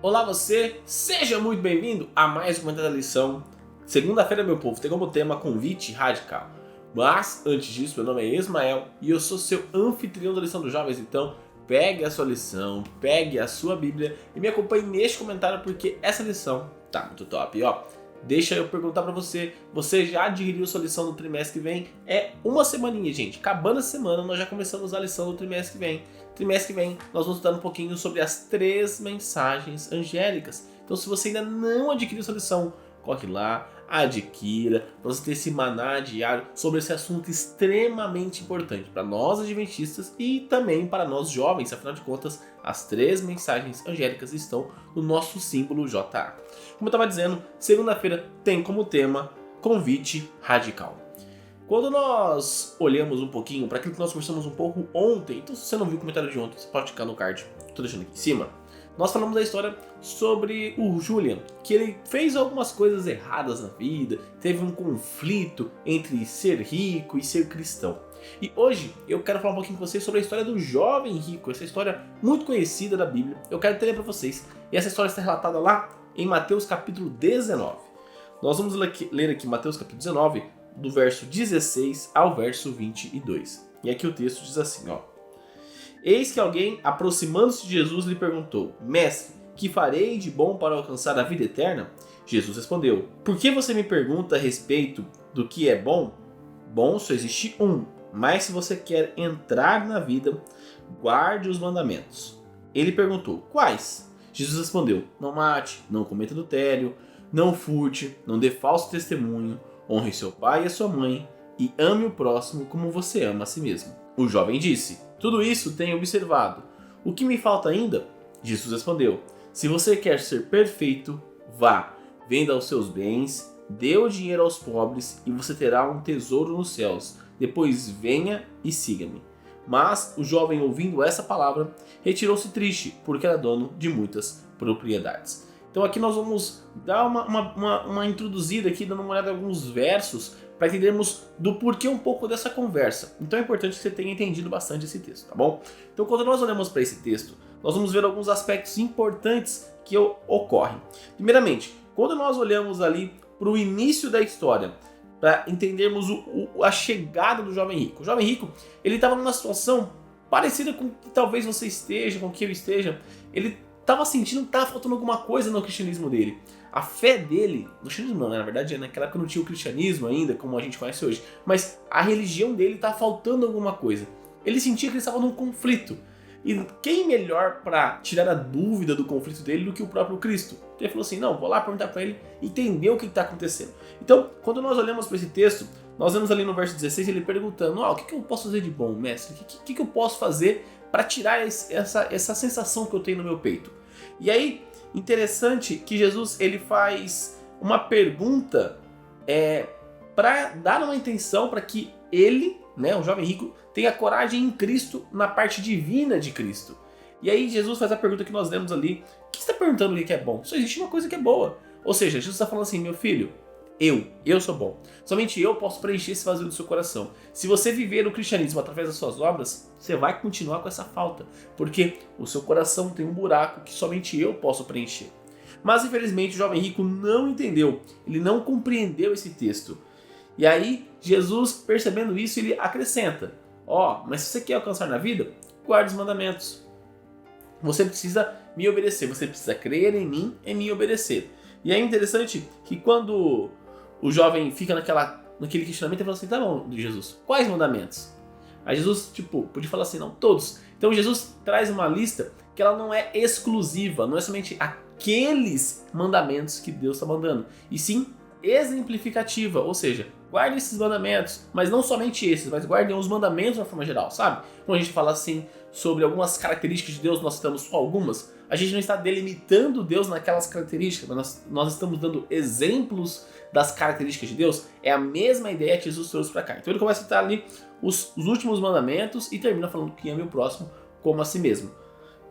Olá você, seja muito bem-vindo a mais um comentário da lição. Segunda-feira, meu povo, tem como tema convite radical. Mas, antes disso, meu nome é Ismael e eu sou seu anfitrião da lição dos jovens, então pegue a sua lição, pegue a sua Bíblia e me acompanhe neste comentário porque essa lição tá muito top. E ó, deixa eu perguntar pra você, você já adquiriu sua lição do trimestre que vem? É uma semaninha, gente. Acabando a semana, nós já começamos a lição do trimestre que vem. Trimestre que vem, nós vamos estudar um pouquinho sobre as 3 mensagens angélicas. Então, se você ainda não adquiriu sua lição, corre lá, adquira, para você ter esse maná diário sobre esse assunto extremamente importante para nós adventistas e também para nós jovens. Afinal de contas, as 3 mensagens angélicas estão no nosso símbolo JA. Como eu estava dizendo, segunda-feira tem como tema convite radical. Quando nós olhamos um pouquinho para aquilo que nós conversamos um pouco ontem, então se você não viu o comentário de ontem, você pode clicar no card, estou deixando aqui em cima. Nós falamos da história sobre o Julian, que ele fez algumas coisas erradas na vida, teve um conflito entre ser rico e ser cristão. E hoje eu quero falar um pouquinho com vocês sobre a história do jovem rico, essa história muito conhecida da Bíblia. Eu quero entender para vocês, e essa história está relatada lá em Mateus capítulo 19. Nós vamos ler aqui Mateus capítulo 19, do verso 16 ao verso 22. E aqui o texto diz assim, ó. Eis que alguém, aproximando-se de Jesus, lhe perguntou: Mestre, que farei de bom para alcançar a vida eterna? Jesus respondeu: Por que você me pergunta a respeito do que é bom? Bom só existe um, mas se você quer entrar na vida, guarde os mandamentos. Ele perguntou: Quais? Jesus respondeu: Não mate, não cometa adultério, não furte, não dê falso testemunho, honre seu pai e a sua mãe e ame o próximo como você ama a si mesmo. O jovem disse: Tudo isso tenho observado. O que me falta ainda? Jesus respondeu: Se você quer ser perfeito, vá, venda os seus bens, dê o dinheiro aos pobres e você terá um tesouro nos céus. Depois venha e siga-me. Mas o jovem, ouvindo essa palavra, retirou-se triste, porque era dono de muitas propriedades. Então aqui nós vamos dar uma introduzida aqui, dando uma olhada em alguns versos, para entendermos do porquê um pouco dessa conversa. Então é importante que você tenha entendido bastante esse texto, tá bom? Então quando nós olhamos para esse texto, nós vamos ver alguns aspectos importantes que ocorrem. Primeiramente, quando nós olhamos ali para o início da história, para entendermos a chegada do jovem rico. O jovem rico, ele estava numa situação parecida com que talvez você esteja, com que eu esteja. Ele estava sentindo que estava faltando alguma coisa no cristianismo dele. A fé dele, no cristianismo não, né? Na verdade naquela época não tinha o cristianismo ainda, como a gente conhece hoje, mas a religião dele estava faltando alguma coisa. Ele sentia que ele estava num conflito. E quem melhor para tirar a dúvida do conflito dele do que o próprio Cristo? Então ele falou assim, não, vou lá perguntar para ele, entender o que está acontecendo. Então, quando nós olhamos para esse texto, nós vemos ali no verso 16 ele perguntando, o que eu posso fazer de bom, mestre? O que eu posso fazer para tirar essa sensação que eu tenho no meu peito? E aí, interessante que Jesus ele faz uma pergunta para dar uma intenção para que ele, né, o jovem rico, tenha coragem em Cristo, na parte divina de Cristo. E aí Jesus faz a pergunta que nós lemos ali, o que você está perguntando ali que é bom? Só existe uma coisa que é boa. Ou seja, Jesus está falando assim, meu filho, eu sou bom. Somente eu posso preencher esse vazio do seu coração. Se você viver o cristianismo através das suas obras, você vai continuar com essa falta. Porque o seu coração tem um buraco que somente eu posso preencher. Mas infelizmente o jovem rico não entendeu. Ele não compreendeu esse texto. E aí Jesus, percebendo isso, ele acrescenta. Mas se você quer alcançar na vida, guarde os mandamentos. Você precisa me obedecer. Você precisa crer em mim e me obedecer. E é interessante que quando o jovem fica naquele questionamento, ele fala assim, tá bom, Jesus, quais mandamentos? Aí Jesus, podia falar assim, não, todos. Então Jesus traz uma lista que ela não é exclusiva, não é somente aqueles mandamentos que Deus está mandando, e sim exemplificativa, ou seja, guarde esses mandamentos, mas não somente esses, mas guardem os mandamentos de uma forma geral, sabe? Quando a gente fala assim sobre algumas características de Deus, nós citamos só algumas, a gente não está delimitando Deus naquelas características, mas nós estamos dando exemplos das características de Deus. É a mesma ideia que Jesus trouxe para cá. Então ele começa a citar ali os últimos mandamentos e termina falando que ame o próximo como a si mesmo.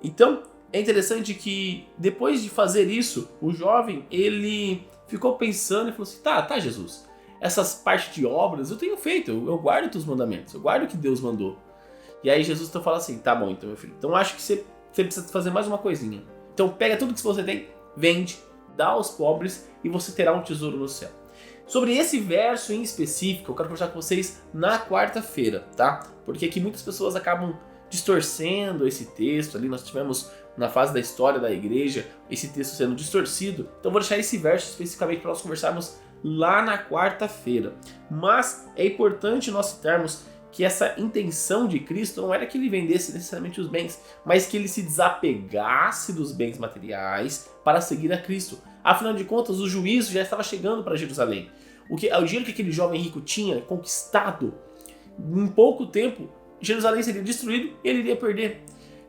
Então é interessante que depois de fazer isso, o jovem ele ficou pensando e falou assim, tá Jesus, essas partes de obras eu tenho feito, eu guardo os mandamentos, eu guardo o que Deus mandou. E aí Jesus fala assim, tá bom então meu filho, então acho que você precisa fazer mais uma coisinha. Então pega tudo que você tem, vende, dá aos pobres e você terá um tesouro no céu. Sobre esse verso em específico, eu quero conversar com vocês na quarta-feira, tá? Porque aqui muitas pessoas acabam distorcendo esse texto ali. Nós tivemos na fase da história da igreja esse texto sendo distorcido. Então eu vou deixar esse verso especificamente para nós conversarmos lá na quarta-feira. Mas é importante nós citarmos que essa intenção de Cristo não era que ele vendesse necessariamente os bens, mas que ele se desapegasse dos bens materiais para seguir a Cristo. Afinal de contas, o juízo já estava chegando para Jerusalém. O dinheiro que aquele jovem rico tinha conquistado, em pouco tempo, Jerusalém seria destruído e ele iria perder.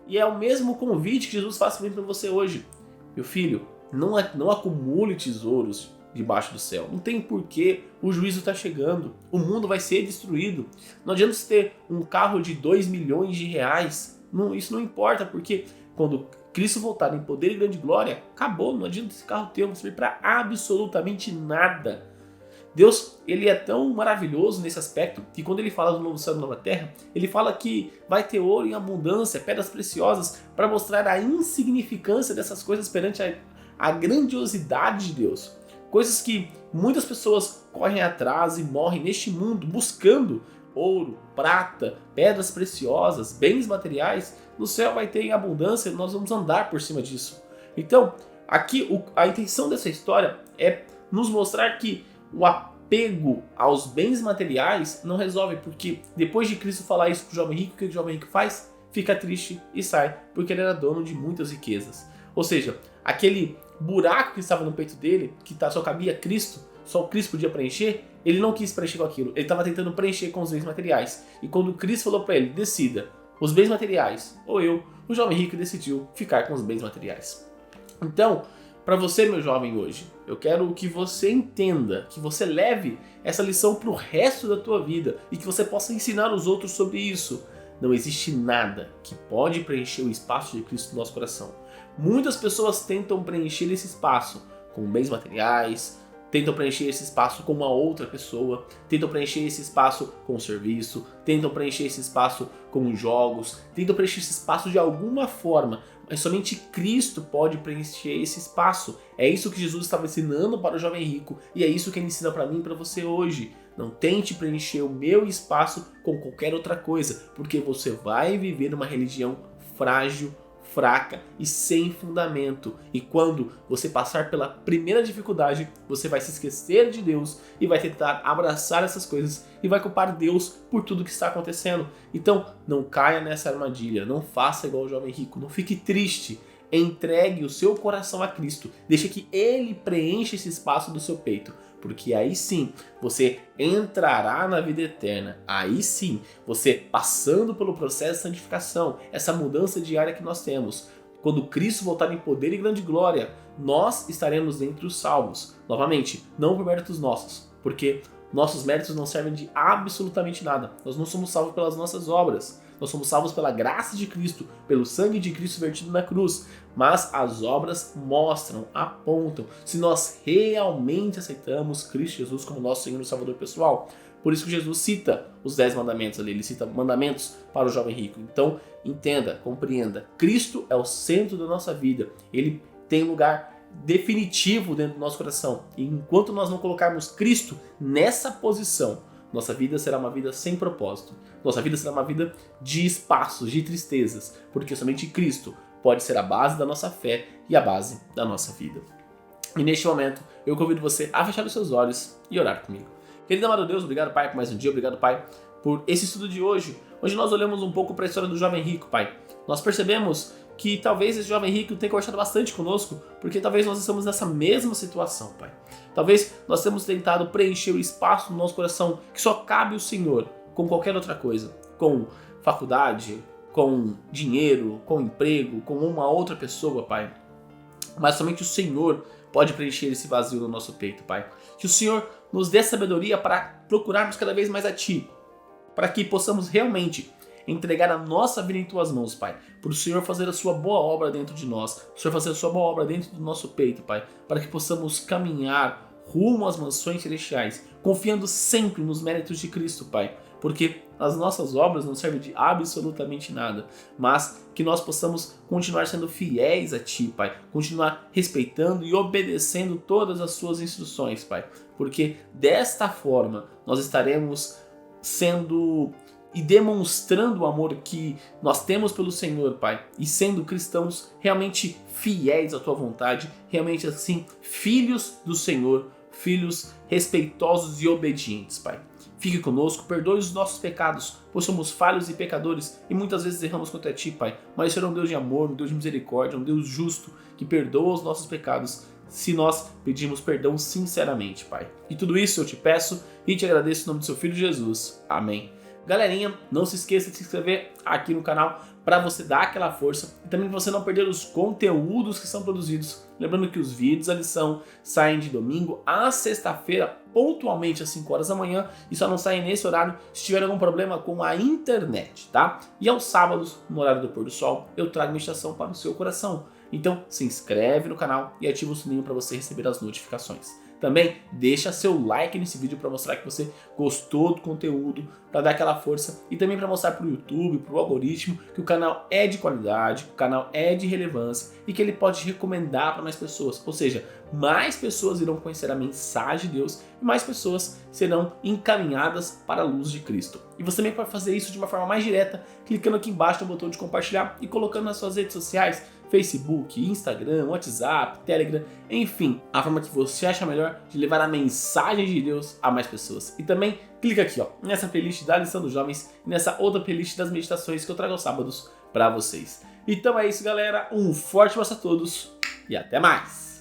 E é o mesmo convite que Jesus faz também para você hoje. Meu filho, não acumule tesouros debaixo do céu. Não tem porquê, o juízo está chegando. O mundo vai ser destruído. Não adianta você ter um carro de 2 milhões de reais. Não, isso não importa, porque quando Cristo voltar em poder e grande glória, acabou. Não adianta esse carro ter, não serve para absolutamente nada. Deus, ele é tão maravilhoso nesse aspecto que quando ele fala do novo céu e da nova terra, ele fala que vai ter ouro em abundância, pedras preciosas, para mostrar a insignificância dessas coisas perante a grandiosidade de Deus. Coisas que muitas pessoas correm atrás e morrem neste mundo buscando ouro, prata, pedras preciosas, bens materiais. No céu vai ter em abundância e nós vamos andar por cima disso. Então, aqui a intenção dessa história é nos mostrar que o apego aos bens materiais não resolve, porque depois de Cristo falar isso para o jovem rico, o que o jovem rico faz? Fica triste e sai, porque ele era dono de muitas riquezas. Ou seja, aquele buraco que estava no peito dele, que só cabia Cristo, só o Cristo podia preencher, ele não quis preencher com aquilo, ele estava tentando preencher com os bens materiais. E quando Cristo falou para ele, decida, os bens materiais ou eu, o jovem rico decidiu ficar com os bens materiais. Então, para você, meu jovem, hoje, eu quero que você entenda, que você leve essa lição para o resto da tua vida e que você possa ensinar os outros sobre isso. Não existe nada que pode preencher o espaço de Cristo no nosso coração. Muitas pessoas tentam preencher esse espaço com bens materiais, tentam preencher esse espaço com uma outra pessoa, tentam preencher esse espaço com serviço, tentam preencher esse espaço com jogos, tentam preencher esse espaço de alguma forma, mas somente Cristo pode preencher esse espaço. É isso que Jesus estava ensinando para o jovem rico e é isso que ele ensina para mim e para você hoje. Não tente preencher o meu espaço com qualquer outra coisa, porque você vai viver uma religião frágil, fraca e sem fundamento. E quando você passar pela primeira dificuldade, você vai se esquecer de Deus e vai tentar abraçar essas coisas e vai culpar Deus por tudo que está acontecendo. Então, não caia nessa armadilha, não faça igual o jovem rico, não fique triste. Entregue o seu coração a Cristo, deixe que Ele preencha esse espaço do seu peito, porque aí sim você entrará na vida eterna. Aí sim, você passando pelo processo de santificação, essa mudança diária que nós temos. Quando Cristo voltar em poder e grande glória, nós estaremos entre os salvos. Novamente, não por méritos nossos, porque nossos méritos não servem de absolutamente nada. Nós não somos salvos pelas nossas obras. Nós somos salvos pela graça de Cristo, pelo sangue de Cristo vertido na cruz. Mas as obras mostram, apontam se nós realmente aceitamos Cristo Jesus como nosso Senhor e Salvador pessoal. Por isso que Jesus cita os 10 mandamentos ali, ele cita mandamentos para o jovem rico. Então, entenda, compreenda, Cristo é o centro da nossa vida. Ele tem lugar definitivo dentro do nosso coração. E enquanto nós não colocarmos Cristo nessa posição, nossa vida será uma vida sem propósito. Nossa vida será uma vida de espaços, de tristezas, porque somente Cristo pode ser a base da nossa fé e a base da nossa vida. E neste momento, eu convido você a fechar os seus olhos e orar comigo. Querido amado Deus, obrigado, Pai, por mais um dia. Obrigado, Pai, por esse estudo de hoje. Hoje nós olhamos um pouco para a história do jovem rico, Pai. Nós percebemos que talvez esse jovem rico tenha conversado bastante conosco, porque talvez nós estamos nessa mesma situação, Pai. Talvez nós temos tentado preencher o espaço no nosso coração que só cabe o Senhor com qualquer outra coisa, com faculdade, com dinheiro, com emprego, com uma outra pessoa, Pai. Mas somente o Senhor pode preencher esse vazio no nosso peito, Pai. Que o Senhor nos dê sabedoria para procurarmos cada vez mais a Ti, para que possamos realmente entregar a nossa vida em Tuas mãos, Pai, para o Senhor fazer a Sua boa obra dentro de nós, o Senhor fazer a Sua boa obra dentro do nosso peito, Pai, para que possamos caminhar rumo às mansões celestiais, confiando sempre nos méritos de Cristo, Pai, porque as nossas obras não servem de absolutamente nada, mas que nós possamos continuar sendo fiéis a Ti, Pai, continuar respeitando e obedecendo todas as Suas instruções, Pai, porque desta forma nós estaremos sendo e demonstrando o amor que nós temos pelo Senhor, Pai, e sendo cristãos realmente fiéis à Tua vontade, realmente assim, filhos do Senhor, filhos respeitosos e obedientes, Pai. Fique conosco, perdoe os nossos pecados, pois somos falhos e pecadores e muitas vezes erramos contra Ti, Pai. Mas o Senhor é um Deus de amor, um Deus de misericórdia, um Deus justo que perdoa os nossos pecados se nós pedimos perdão sinceramente, Pai. E tudo isso eu te peço e te agradeço em nome do Seu Filho Jesus. Amém. Galerinha, não se esqueça de se inscrever aqui no canal para você dar aquela força e também para você não perder os conteúdos que são produzidos. Lembrando que os vídeos da lição saem de domingo a sexta-feira, pontualmente às 5 horas da manhã, e só não saem nesse horário se tiver algum problema com a internet, tá? E aos sábados, no horário do pôr do sol, eu trago meditação para o seu coração. Então se inscreve no canal e ativa o sininho para você receber as notificações. Também deixa seu like nesse vídeo para mostrar que você gostou do conteúdo, para dar aquela força e também para mostrar para o YouTube, para o algoritmo, que o canal é de qualidade, que o canal é de relevância e que ele pode recomendar para mais pessoas. Ou seja, mais pessoas irão conhecer a mensagem de Deus e mais pessoas serão encaminhadas para a luz de Cristo. E você também pode fazer isso de uma forma mais direta, clicando aqui embaixo no botão de compartilhar e colocando nas suas redes sociais, Facebook, Instagram, WhatsApp, Telegram, enfim, a forma que você acha melhor de levar a mensagem de Deus a mais pessoas. E também clica aqui, ó, nessa playlist da Lição dos Jovens e nessa outra playlist das meditações que eu trago aos sábados para vocês. Então é isso, galera, um forte abraço a todos e até mais!